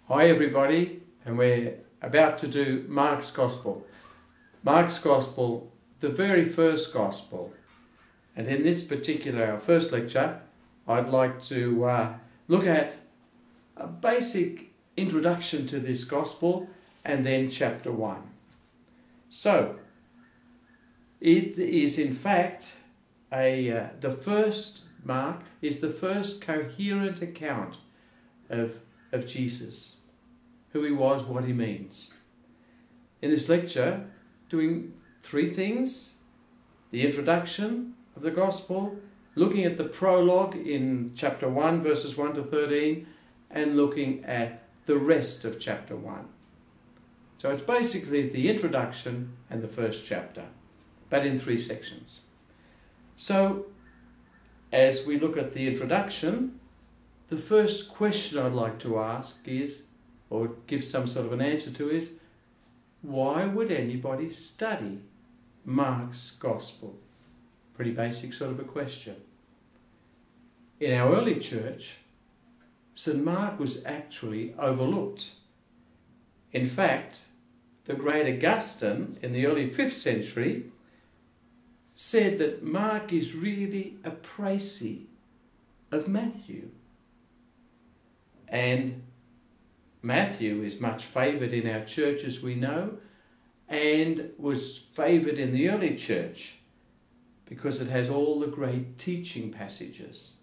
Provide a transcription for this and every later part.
Hi everybody, and we're about to do Mark's Gospel. Mark's Gospel, the very first Gospel. And in this particular, our first lecture, I'd like to look at a basic introduction to this Gospel and then chapter 1. So, it is in fact the first Mark is the first coherent account of Jesus, who he was, what he means. In this lecture, doing three things: the introduction of the Gospel, looking at the prologue in chapter 1, verses 1 to 13, and looking at the rest of chapter 1. So it's basically the introduction and the first chapter, but in three sections. So, as we look at the introduction, the first question I'd like to ask is, or give some sort of an answer to, is, why would anybody study Mark's Gospel? Pretty basic sort of a question. In our early church, St. Mark was actually overlooked. In fact, the great Augustine in the early 5th century said that Mark is really a précis of Matthew. And Matthew is much favoured in our church, as we know, and was favoured in the early church because it has all the great teaching passages.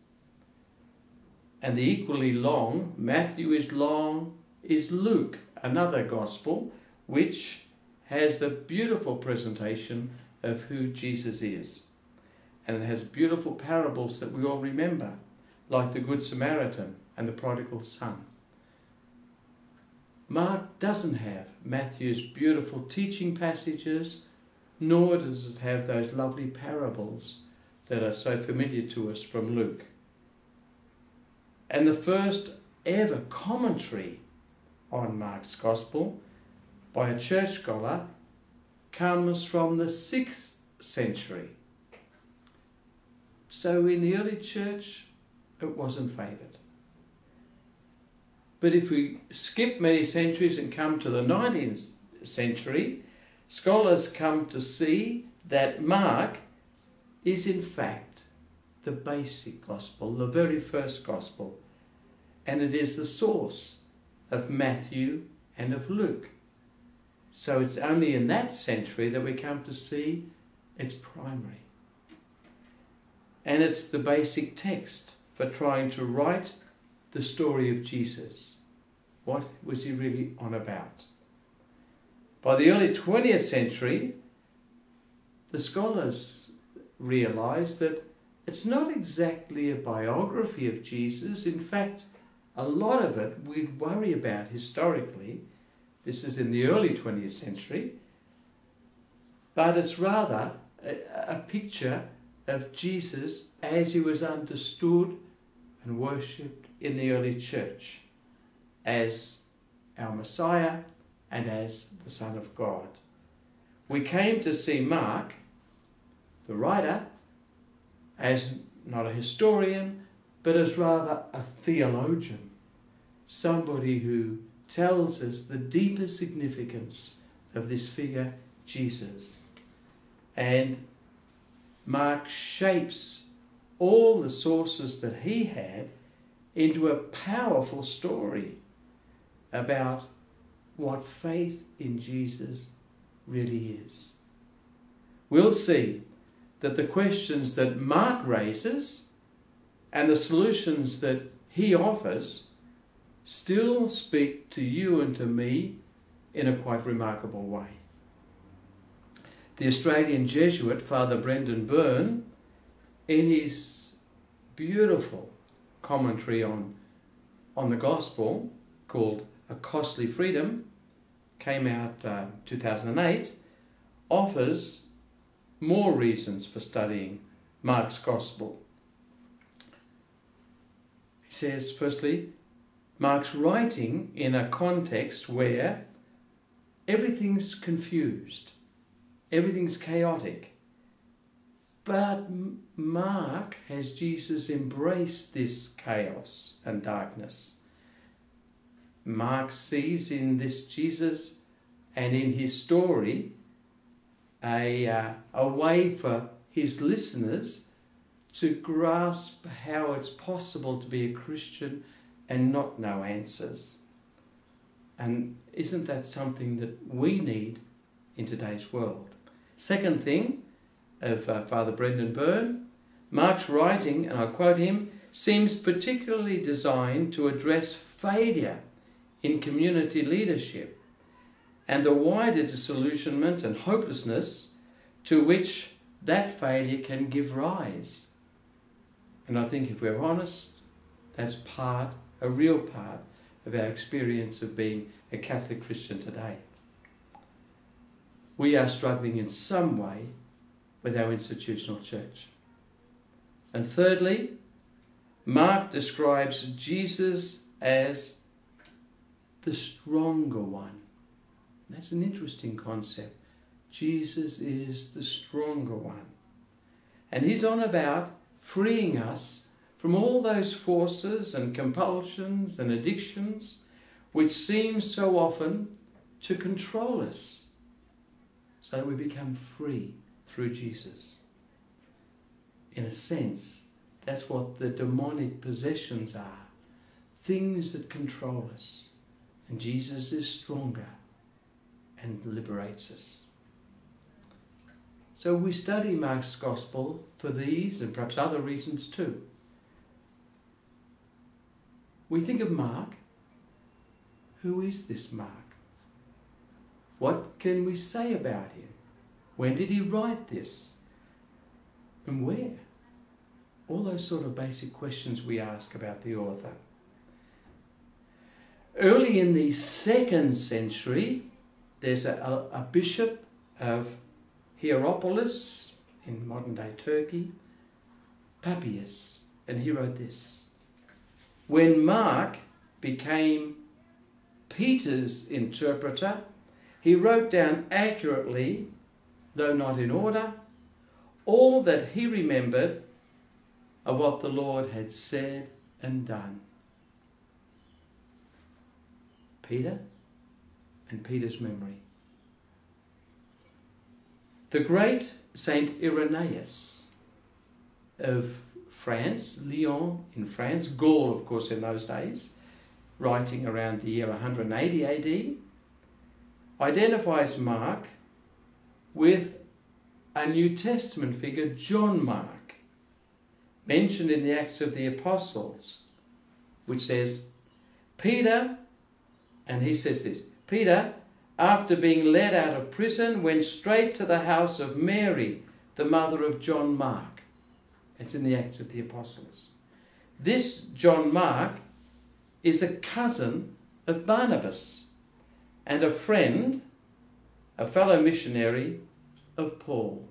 And the equally long, Matthew is long, is Luke, another gospel, which has the beautiful presentation of who Jesus is. And it has beautiful parables that we all remember, like the Good Samaritan and the prodigal son. Mark doesn't have Matthew's beautiful teaching passages, nor does it have those lovely parables that are so familiar to us from Luke. And the first ever commentary on Mark's Gospel by a church scholar comes from the 6th century. So in the early church, it wasn't favoured. But if we skip many centuries and come to the 19th century, scholars come to see that Mark is in fact the basic gospel, the very first gospel, and it is the source of Matthew and of Luke. So it's only in that century that we come to see it's primary. And it's the basic text for trying to write the story of Jesus. What was he really on about? By the early 20th century, the scholars realized that it's not exactly a biography of Jesus. In fact, a lot of it we'd worry about historically. This is in the early 20th century. But it's rather a picture of Jesus as he was understood and worshipped in the early church, as our Messiah and as the Son of God. We came to see Mark, the writer, as not a historian, but as rather a theologian, somebody who tells us the deeper significance of this figure, Jesus. And Mark shapes all the sources that he had into a powerful story about what faith in Jesus really is. We'll see that the questions that Mark raises and the solutions that he offers still speak to you and to me in a quite remarkable way. The Australian Jesuit, Father Byrne, in his beautiful commentary on the Gospel called A Costly Freedom, came out 2008, offers more reasons for studying Mark's Gospel. He says, firstly, Mark's writing in a context where everything's confused, everything's chaotic. But Mark has Jesus embrace this chaos and darkness. Mark sees in this Jesus and in his story a way for his listeners to grasp how it's possible to be a Christian and not know answers. And isn't that something that we need in today's world? Second thing of Father Brendan Byrne, Mark's writing, and I quote him, seems particularly designed to address failure in community leadership and the wider disillusionment and hopelessness to which that failure can give rise. And I think if we're honest, that's a real part of our experience of being a Catholic Christian today. We are struggling in some way with our institutional church. And thirdly, Mark describes Jesus as the stronger one. That's an interesting concept. Jesus is the stronger one. And he's on about freeing us from all those forces and compulsions and addictions which seem so often to control us, so that we become free through Jesus. In a sense, that's what the demonic possessions are, things that control us. And Jesus is stronger and liberates us. So we study Mark's Gospel for these and perhaps other reasons too. We think of Mark. Who is this Mark? What can we say about him? When did he write this? And where? All those sort of basic questions we ask about the author. Early in the 2nd century, there's a bishop of Hierapolis in modern-day Turkey, Papias, and he wrote this. When Mark became Peter's interpreter, he wrote down accurately, though not in order, all that he remembered of what the Lord had said and done. Peter and Peter's memory. The great Saint Irenaeus of France, Lyon in France, Gaul of course in those days, writing around the year 180 AD, identifies Mark with a New Testament figure, John Mark, mentioned in the Acts of the Apostles, which says, Peter, and he says this, Peter, after being led out of prison, went straight to the house of Mary, the mother of John Mark. It's in the Acts of the Apostles. This John Mark is a cousin of Barnabas and a friend, a fellow missionary of Paul.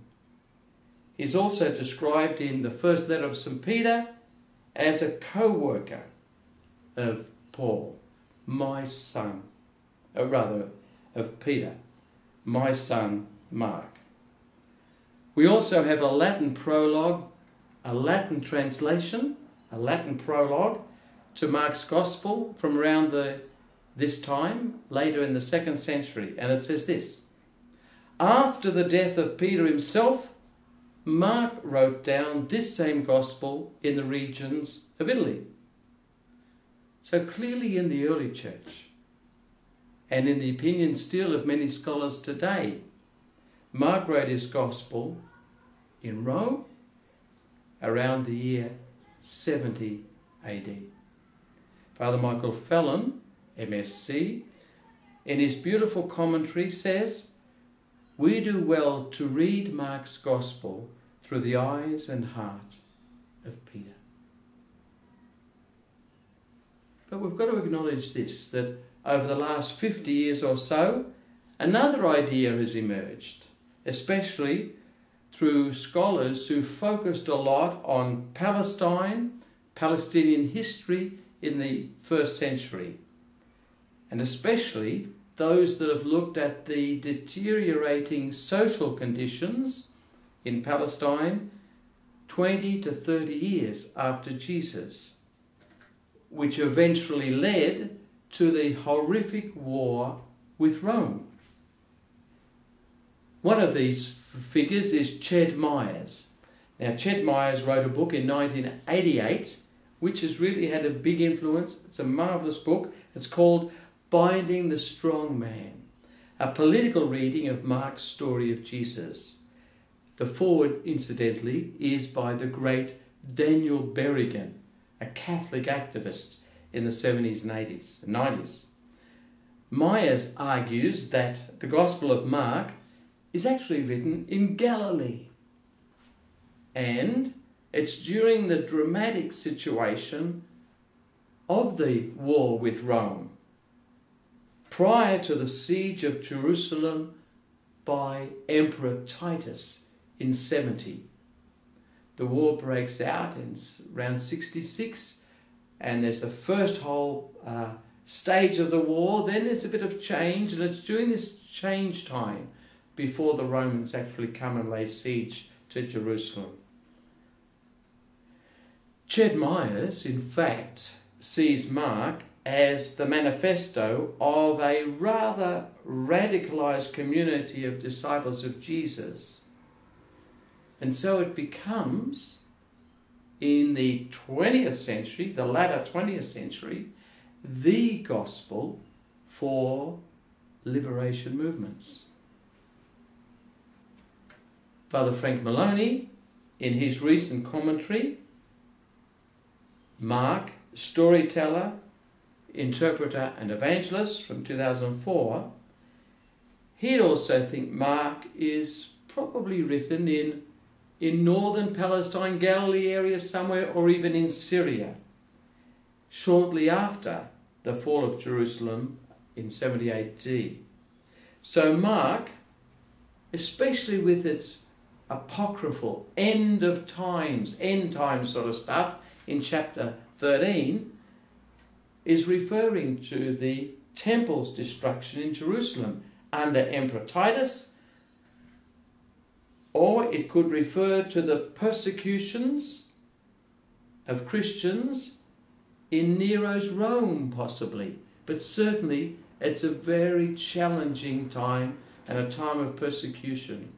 He's also described in the first letter of St. Peter as a co-worker of Paul, my son, of Peter, my son Mark. We also have a Latin prologue, a Latin translation, a Latin prologue to Mark's Gospel from around this time, later in the 2nd century, and it says this. After the death of Peter himself, Mark wrote down this same Gospel in the regions of Italy. So clearly in the early church, and in the opinion still of many scholars today, Mark wrote his Gospel in Rome around the year 70 AD. Father Michael Fallon, MSc, in his beautiful commentary says, we do well to read Mark's Gospel through the eyes and heart of Peter. But we've got to acknowledge this, that over the last 50 years or so, another idea has emerged, especially through scholars who focused a lot on Palestine, Palestinian history in the 1st century, and especially those that have looked at the deteriorating social conditions in Palestine 20 to 30 years after Jesus, which eventually led to the horrific war with Rome. One of these figures is Meyers. Now, Meyers wrote a book in 1988, which has really had a big influence. It's a marvellous book. It's called Binding the Strong Man, a political reading of Mark's story of Jesus. The foreword, incidentally, is by the great Daniel Berrigan, a Catholic activist in the 70s and 80s and 90s. Meyers argues that the Gospel of Mark is actually written in Galilee, and it's during the dramatic situation of the war with Rome, prior to the siege of Jerusalem by Emperor Titus in 70. The war breaks out in around 66, and there's the first whole stage of the war. Then there's a bit of change, and it's during this change time before the Romans actually come and lay siege to Jerusalem. Meyers, in fact, sees Mark as the manifesto of a rather radicalized community of disciples of Jesus. And so it becomes, in the 20th century, the latter 20th century, the gospel for liberation movements. Father Frank Maloney, in his recent commentary, Mark, Storyteller, Interpreter and Evangelist from 2004, he'd also think Mark is probably written in northern Palestine, Galilee area somewhere, or even in Syria, shortly after the fall of Jerusalem in 70 AD. So Mark, especially with its apocryphal end times sort of stuff in chapter 13, is referring to the temple's destruction in Jerusalem under Emperor Titus, or it could refer to the persecutions of Christians in Nero's Rome, possibly. But certainly it's a very challenging time and a time of persecution.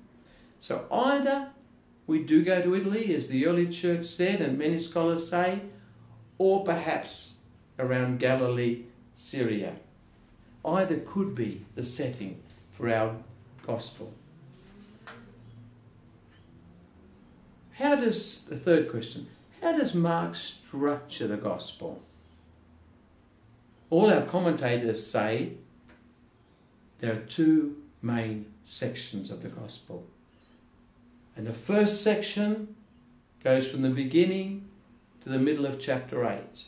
So either we do go to Italy, as the early church said, and many scholars say, or perhaps around Galilee, Syria. Either could be the setting for our gospel. The third question, how does Mark structure the gospel? All our commentators say there are two main sections of the gospel. And the first section goes from the beginning to the middle of chapter 8.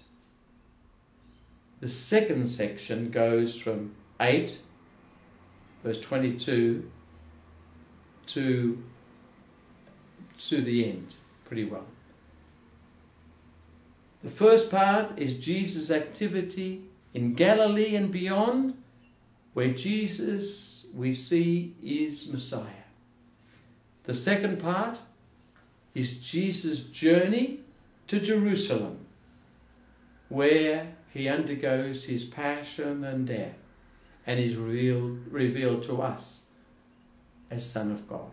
The second section goes from 8, verse 22, to the end, pretty well. The first part is Jesus' activity in Galilee and beyond, where Jesus, we see, is Messiah. The second part is Jesus' journey to Jerusalem, where he undergoes his passion and death and is revealed to us as Son of God.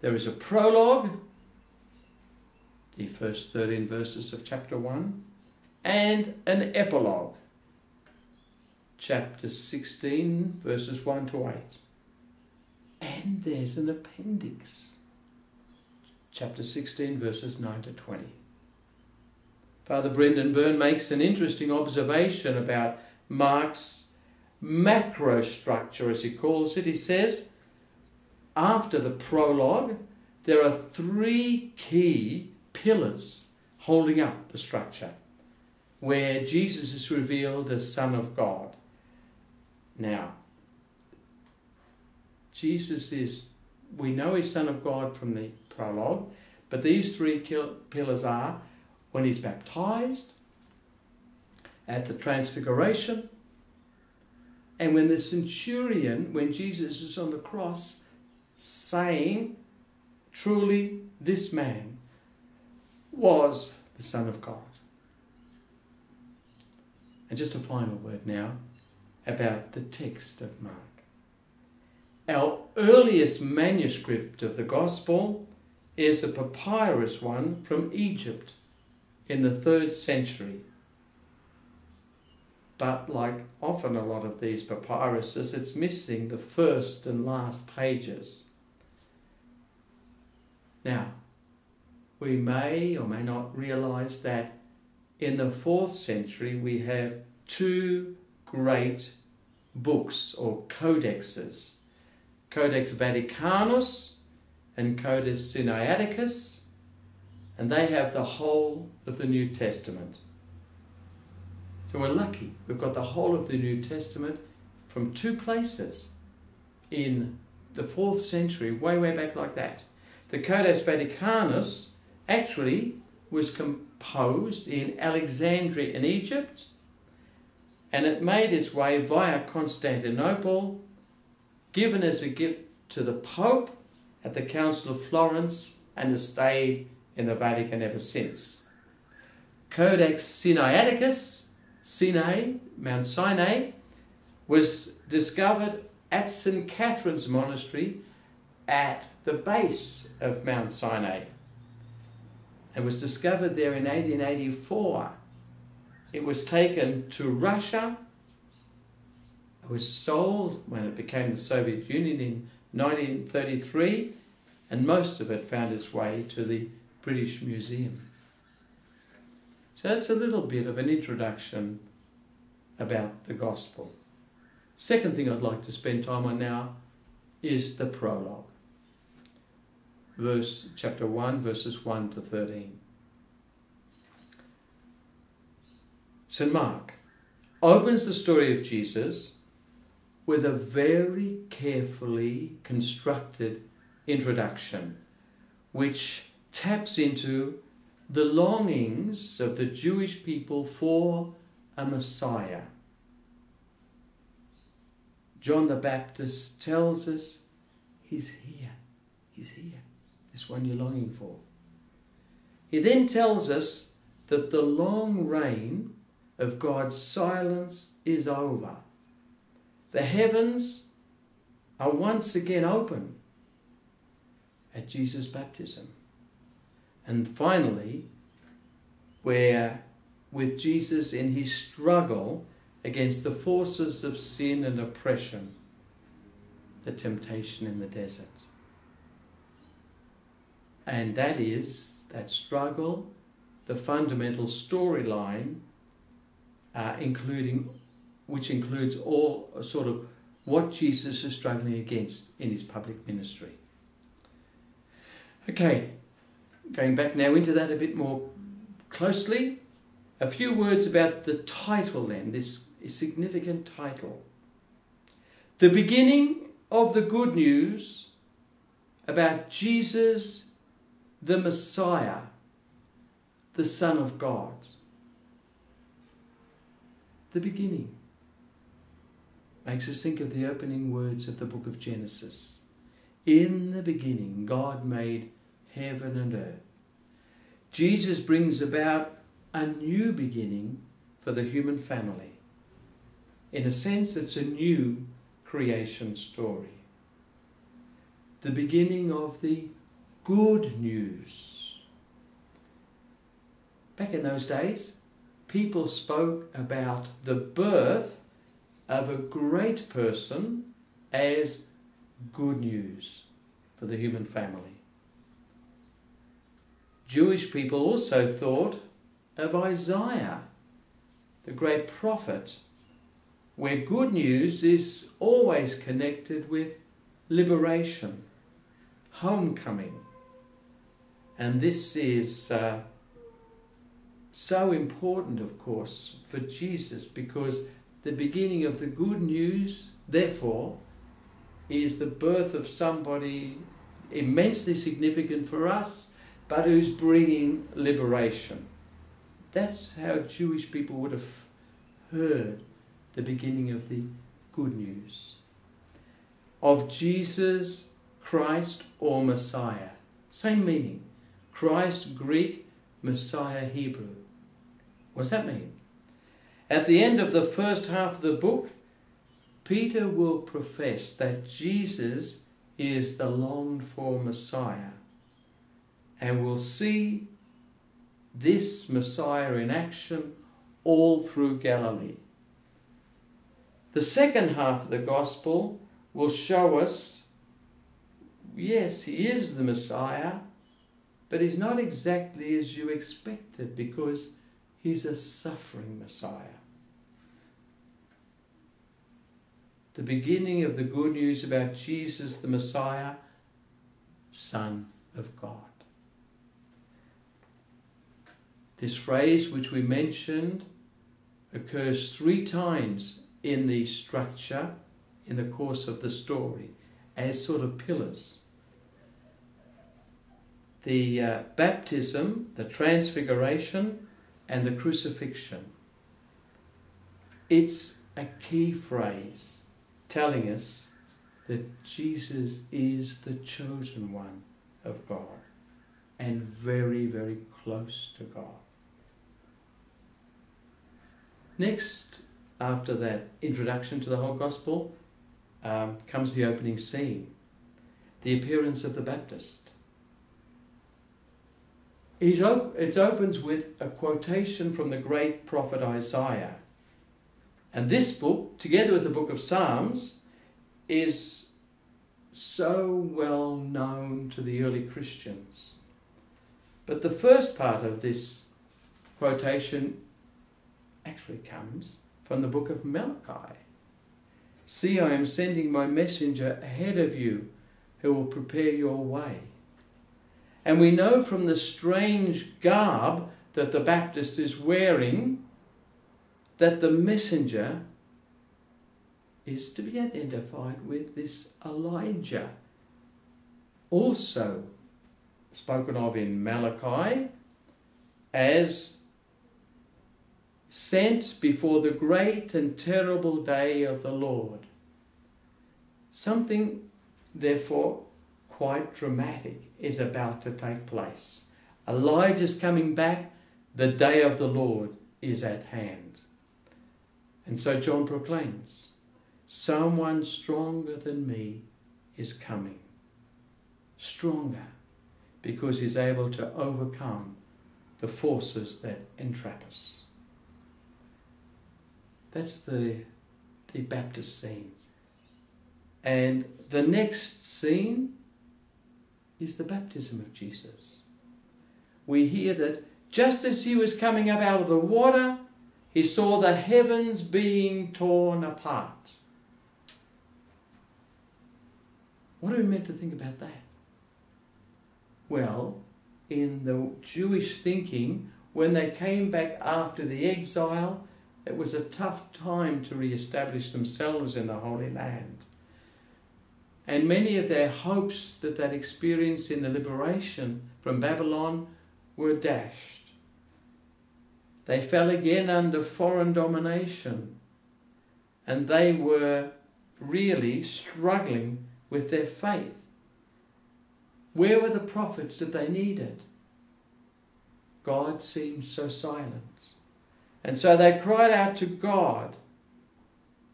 There is a prologue, the first 13 verses of chapter 1, and an epilogue, chapter 16, verses 1 to 8. And there's an appendix, chapter 16, verses 9 to 20. Father Byrne makes an interesting observation about Mark's macro structure, as he calls it. He says, after the prologue, there are three key pillars holding up the structure, where Jesus is revealed as Son of God. Now, Jesus is, we know he's Son of God from the prologue, but these three pillars are when he's baptized, at the transfiguration, and when the centurion, when Jesus is on the cross, saying, truly this man was the Son of God. And just a final word now about the text of Mark. Our earliest manuscript of the Gospel is a papyrus one from Egypt in the 3rd century. But like often a lot of these papyruses, it's missing the first and last pages. Now, we may or may not realise that in the 4th century we have 2 great books or codexes, Codex Vaticanus and Codex Sinaiticus, and they have the whole of the New Testament. So we're lucky. We've got the whole of the New Testament from 2 places in the 4th century, way back like that. The Codex Vaticanus actually was composed in Alexandria in Egypt, and it made its way via Constantinople, given as a gift to the Pope at the Council of Florence, and has stayed in the Vatican ever since. Codex Sinaiticus, Mount Sinai, was discovered at St. Catherine's Monastery at the base of Mount Sinai, and was discovered there in 1884. It was taken to Russia. It was sold when it became the Soviet Union in 1933, and most of it found its way to the British Museum. So that's a little bit of an introduction about the Gospel. Second thing I'd like to spend time on now is the prologue. Chapter 1, verses 1 to 13. St. Mark opens the story of Jesus with a very carefully constructed introduction, which taps into the longings of the Jewish people for a Messiah. John the Baptist tells us he's here. He's here. This one you're longing for. He then tells us that the long reign of God's silence is over. The heavens are once again open at Jesus' baptism. And finally, where with Jesus in his struggle against the forces of sin and oppression, the temptation in the desert. And that is, that struggle, the fundamental storyline, which includes all sort of what Jesus is struggling against in his public ministry. Okay, going back now into that a bit more closely, a few words about the title then, this significant title. The beginning of the good news about Jesus, the Messiah, the Son of God. The beginning makes us think of the opening words of the book of Genesis. In the beginning, God made heaven and earth. Jesus brings about a new beginning for the human family. In a sense, it's a new creation story. The beginning of the good news. Back in those days, people spoke about the birth of a great person as good news for the human family. Jewish people also thought of Isaiah, the great prophet, where good news is always connected with liberation, homecoming. And this is so important, of course, for Jesus, because the beginning of the good news, therefore, is the birth of somebody immensely significant for us, but who's bringing liberation. That's how Jewish people would have heard the beginning of the good news. Of Jesus, Christ, or Messiah. Same meaning. Christ, Greek, Messiah, Hebrew. What does that mean? At the end of the first half of the book, Peter will profess that Jesus is the longed-for Messiah, and we'll see this Messiah in action all through Galilee. The second half of the Gospel will show us, yes, he is the Messiah, but he's not exactly as you expected, because he's a suffering Messiah. The beginning of the good news about Jesus the Messiah, Son of God. This phrase, which we mentioned, occurs 3 times in the structure, in the course of the story, as sort of pillars. The baptism, the transfiguration, and the crucifixion. It's a key phrase telling us that Jesus is the chosen one of God and very, very close to God. Next, after that introduction to the whole gospel, comes the opening scene, the appearance of the Baptist. It opens with a quotation from the great prophet Isaiah. And this book, together with the book of Psalms, is so well known to the early Christians. But the first part of this quotation actually comes from the book of Malachi. See, I am sending my messenger ahead of you who will prepare your way. And we know from the strange garb that the Baptist is wearing that the messenger is to be identified with this Elijah, also spoken of in Malachi as sent before the great and terrible day of the Lord. Something, therefore, quite dramatic is about to take place. Elijah's coming back, the day of the Lord is at hand. And so John proclaims, someone stronger than me is coming. Stronger, because he's able to overcome the forces that entrap us. That's the Baptist scene. And the next scene is the baptism of Jesus. We hear that just as he was coming up out of the water, he saw the heavens being torn apart. What are we meant to think about that? Well, in the Jewish thinking, when they came back after the exile, it was a tough time to re-establish themselves in the Holy Land. And many of their hopes that they'd experienced in the liberation from Babylon were dashed. They fell again under foreign domination, and they were really struggling with their faith. Where were the prophets that they needed? God seemed so silent. And so they cried out to God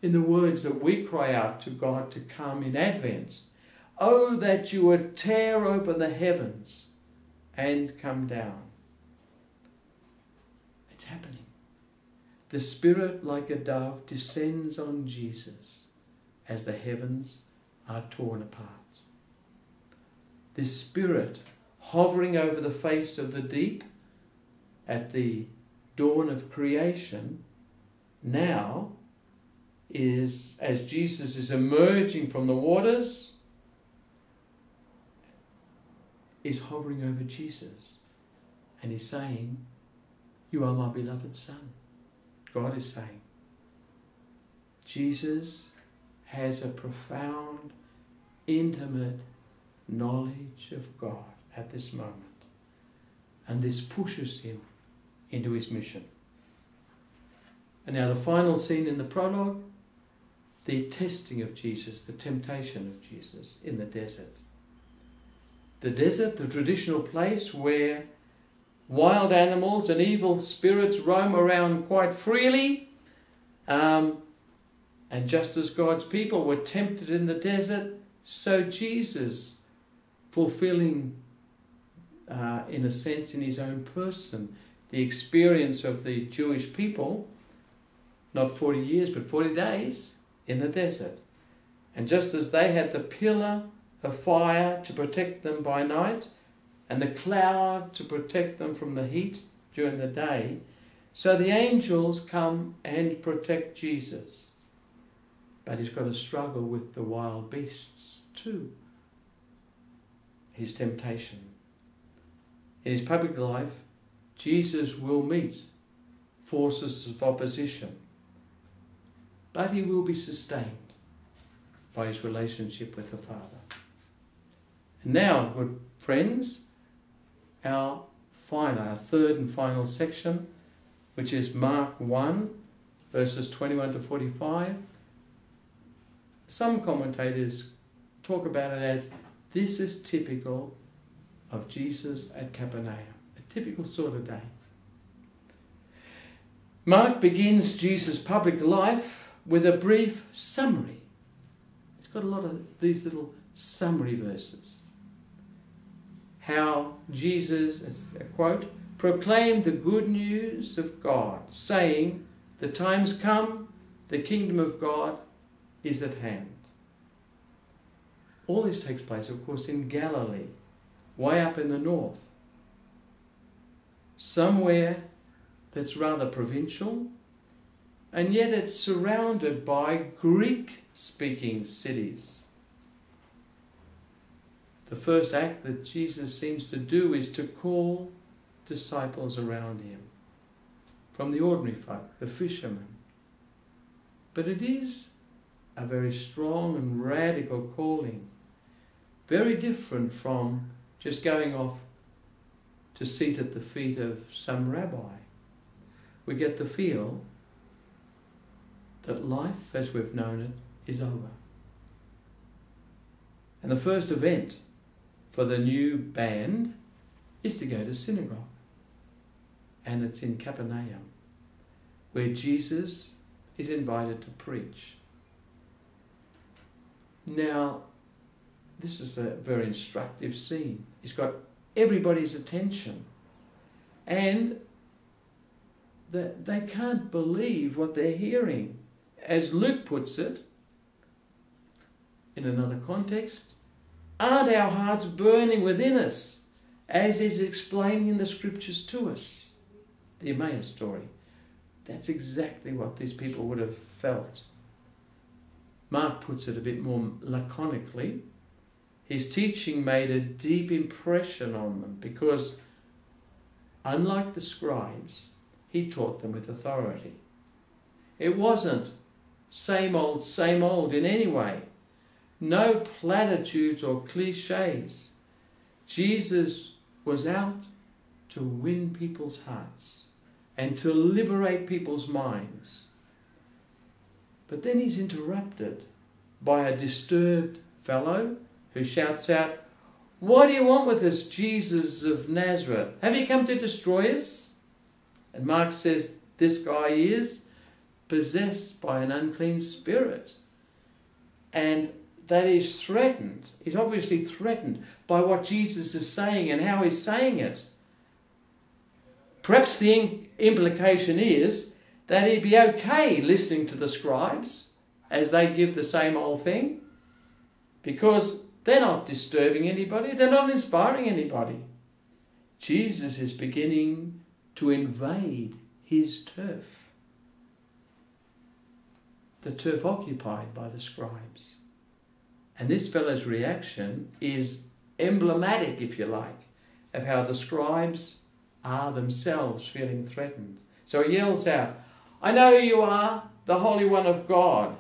in the words that we cry out to God to come in Advent. Oh, that you would tear open the heavens and come down. It's happening. The Spirit, like a dove, descends on Jesus as the heavens are torn apart. This Spirit hovering over the face of the deep at the dawn of creation now is, as Jesus is emerging from the waters, is hovering over Jesus. And he's saying, you are my beloved Son. God is saying, Jesus has a profound, intimate knowledge of God at this moment. And this pushes him into his mission. And now the final scene in the prologue, the testing of Jesus, the temptation of Jesus in the desert. The desert, the traditional place where wild animals and evil spirits roam around quite freely, And just as God's people were tempted in the desert, so Jesus, fulfilling, in a sense, in his own person, the experience of the Jewish people, not 40 years, but 40 days in the desert. And just as they had the pillar of fire to protect them by night, and the cloud to protect them from the heat during the day, so the angels come and protect Jesus. But he's got to struggle with the wild beasts too. His temptation. In his public life, Jesus will meet forces of opposition, but he will be sustained by his relationship with the Father. And now, good friends, our third and final section, which is Mark 1, verses 21 to 45. Some commentators talk about it as, this is typical of Jesus at Capernaum, a typical sort of day. Mark begins Jesus' public life with a brief summary. It's got a lot of these little summary verses. How Jesus, as a quote, proclaimed the good news of God, saying, the time's come, the kingdom of God is at hand. All this takes place, of course, in Galilee, way up in the north. Somewhere that's rather provincial, and yet it's surrounded by Greek-speaking cities. The first act that Jesus seems to do is to call disciples around him, from the ordinary folk, the fishermen. But it is a very strong and radical calling, very different from just going off to sit at the feet of some rabbi. We get the feel that life as we've known it is over. And the first event for the new band is to go to synagogue. And it's in Capernaum, where Jesus is invited to preach. Now, this is a very instructive scene. He's got everybody's attention. And they can't believe what they're hearing. As Luke puts it, in another context, aren't our hearts burning within us, as is explaining in the scriptures to us? The Meyers story. That's exactly what these people would have felt. Mark puts it a bit more laconically. His teaching made a deep impression on them because, unlike the scribes, he taught them with authority. It wasn't same old in any way. No platitudes or cliches. Jesus was out to win people's hearts and to liberate people's minds. But then he's interrupted by a disturbed fellow who shouts out, "What do you want with us, Jesus of Nazareth? Have you come to destroy us?" And Mark says this guy is possessed by an unclean spirit, and that he's threatened. He's obviously threatened by what Jesus is saying and how he's saying it. Perhaps the implication is that he'd be okay listening to the scribes as they give the same old thing, because they're not disturbing anybody, they're not inspiring anybody. Jesus is beginning to invade his turf, the turf occupied by the scribes. And this fellow's reaction is emblematic, if you like, of how the scribes are themselves feeling threatened. So he yells out, "I know who you are, the Holy One of God."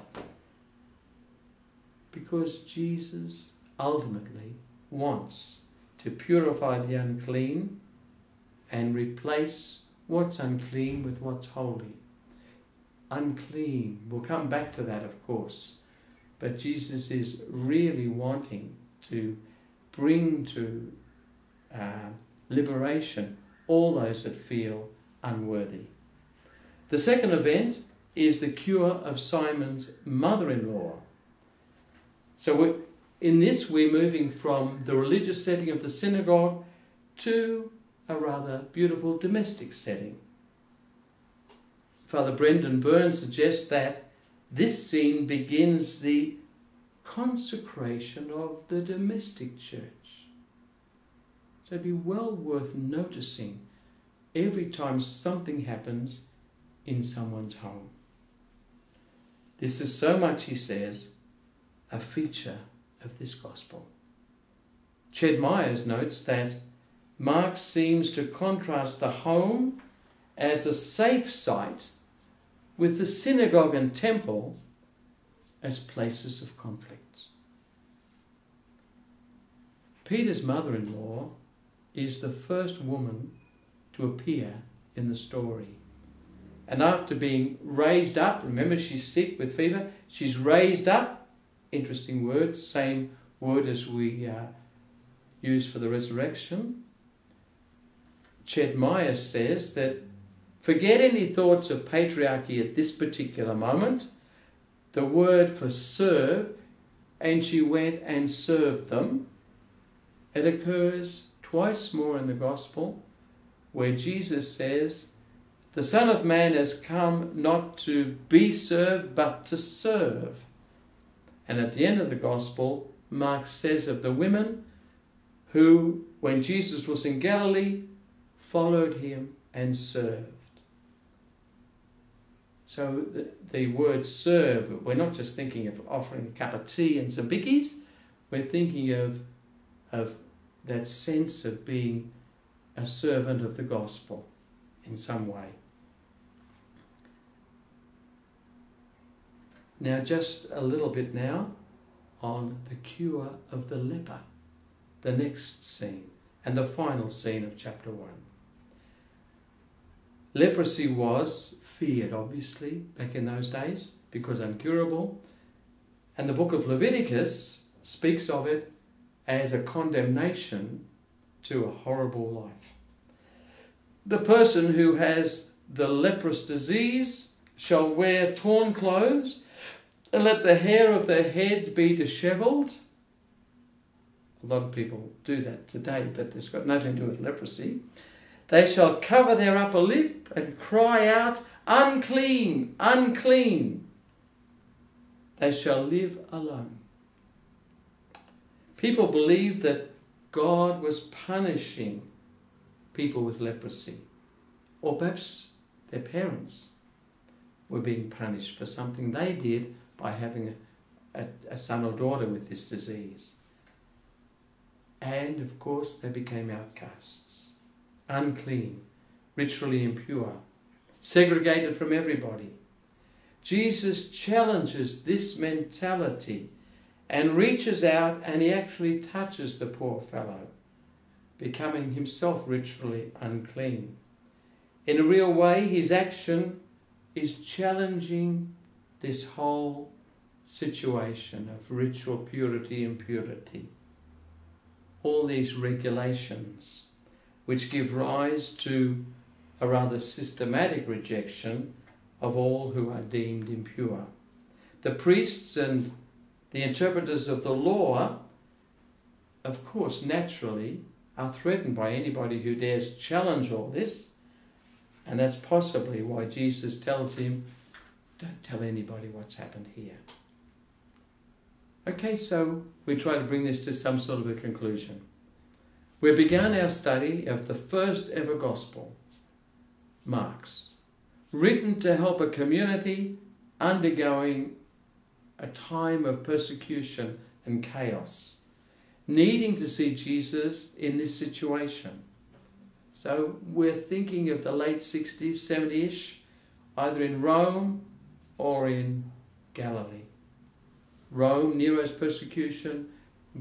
Because Jesus ultimately wants to purify the unclean and replace what's unclean with what's holy. Unclean, we'll come back to that, of course. But Jesus is really wanting to bring to liberation all those that feel unworthy. The second event is the cure of Simon's mother-in-law. So in this we're moving from the religious setting of the synagogue to a rather beautiful domestic setting. Father Byrne suggests that this scene begins the consecration of the domestic church. So it'd be well worth noticing every time something happens in someone's home. This is so much, he says, a feature of this gospel. Meyers notes that Mark seems to contrast the home as a safe site with the synagogue and temple as places of conflict. Peter's mother-in-law is the first woman to appear in the story. And after being raised up, remember she's sick with fever, she's raised up, interesting word, same word as we use for the resurrection. Meyers says that forget any thoughts of patriarchy at this particular moment. The word for serve, and she went and served them. It occurs twice more in the Gospel, where Jesus says, the Son of Man has come not to be served, but to serve. And at the end of the Gospel, Mark says of the women who, when Jesus was in Galilee, followed him and served. So the word serve, we're not just thinking of offering a cup of tea and some bickies, we're thinking of that sense of being a servant of the gospel in some way. Now just a little bit now on the cure of the leper, the next scene and the final scene of chapter 1. Leprosy was feared, obviously, back in those days, because incurable. And the book of Leviticus speaks of it as a condemnation to a horrible life. The person who has the leprous disease shall wear torn clothes, and let the hair of their head be dishevelled. A lot of people do that today, but it's got nothing to do with leprosy. They shall cover their upper lip and cry out, unclean, unclean. They shall live alone. People believed that God was punishing people with leprosy, or perhaps their parents were being punished for something they did by having a son or daughter with this disease. And of course they became outcasts, unclean, ritually impure, segregated from everybody. Jesus challenges this mentality and reaches out, and he actually touches the poor fellow, becoming himself ritually unclean. In a real way, his action is challenging this whole situation of ritual purity and impurity. All these regulations which give rise to a rather systematic rejection of all who are deemed impure. The priests and the interpreters of the law, of course, naturally, are threatened by anybody who dares challenge all this, and that's possibly why Jesus tells him, don't tell anybody what's happened here. Okay, so we try to bring this to some sort of a conclusion. We began our study of the first ever gospel, Mark's, written to help a community undergoing a time of persecution and chaos, needing to see Jesus in this situation. So we're thinking of the late 60s, 70-ish, either in Rome or in Galilee. Rome, Nero's persecution;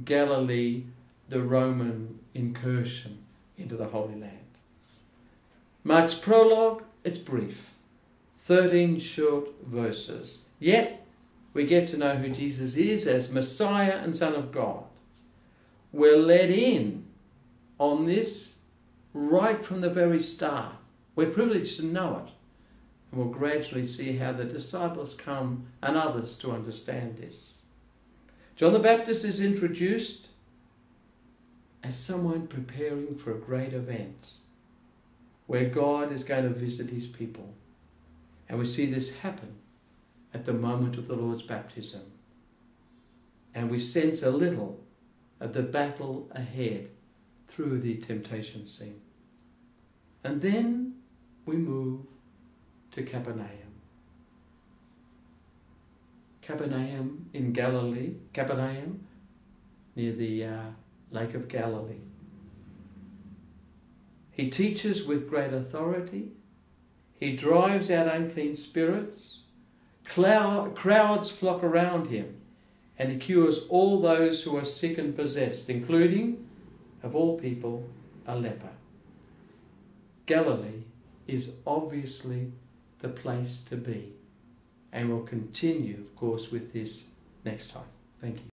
Galilee, the Roman incursion into the Holy Land. Mark's prologue, it's brief, 13 short verses. Yet we get to know who Jesus is as Messiah and Son of God. We're led in on this right from the very start. We're privileged to know it. And we'll gradually see how the disciples come and others to understand this. John the Baptist is introduced as someone preparing for a great event where God is going to visit his people. And we see this happen at the moment of the Lord's baptism. And we sense a little of the battle ahead through the temptation scene. And then we move to Capernaum. Capernaum in Galilee, Capernaum near the Lake of Galilee. He teaches with great authority. He drives out unclean spirits. Crowds flock around him, and he cures all those who are sick and possessed, including, of all people, a leper. Galilee is obviously the place to be, and we'll continue, of course, with this next time. Thank you.